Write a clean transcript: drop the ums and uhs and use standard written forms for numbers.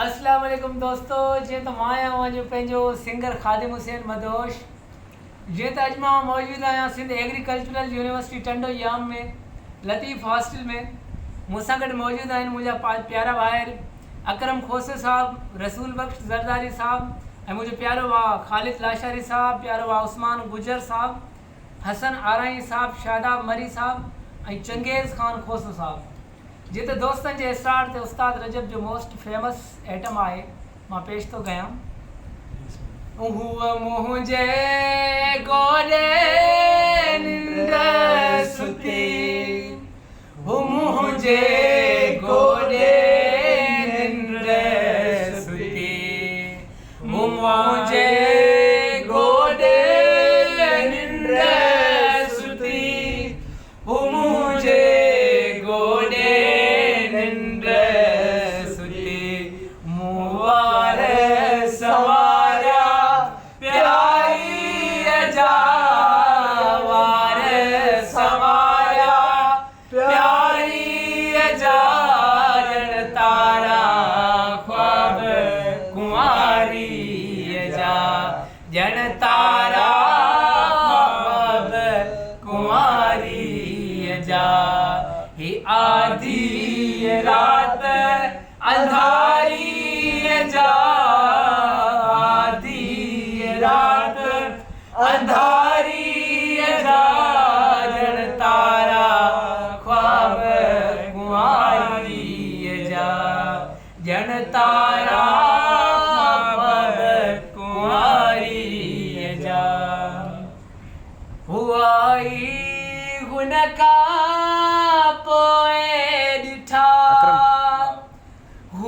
अस्सलाम वालेकुम दोस्तों, जे तो मां आहियां जो पंहिंजो सिंगर ख़ादिम हुसैन मदोश। जे तो अॼु मां मौजूदु आहियां सिंध एग्रीकल्चरल यूनिवर्सिटी टंडोयाम में लतीफ़ हॉस्टल में। मूंसां गॾु मौजूदु आहिनि मुंहिंजा प्यारा भाइर अकरम खोसे साहब, रसूल बख्श ज़रदारी साहब ऐं मुंहिंजो प्यारो भाउ ख़ालिद लाशारी साहब, प्यारो भाउ उस्मान गुजर साहब, हसन आराई साहब, शादाब मरी साहब ऐं चंगेज़ खान खोसो साहब। जी तो दोस्तन के स्टार ते उस्ताद रजब जो मोस्ट फेमस आइटम आहे मां पेश तो कयां। हुआ मुझे गोरे निंद सुती, हु मुझे गोरे निंद सुती, हु मुझे गोरे निंद सुती, हु मुझे गोरे निंद सुती, मुवार सवारा प्यारी अजावार सवारा प्यारी अजारन तारा ख्वाब कुंवारी अजा जन तारा ख्वाब कुंवारी अजा। ही आधी रात अंधारी अजा, आधी रात अंधारी अजा जन तारा ख्वाब कुंवारी अजा जन तारा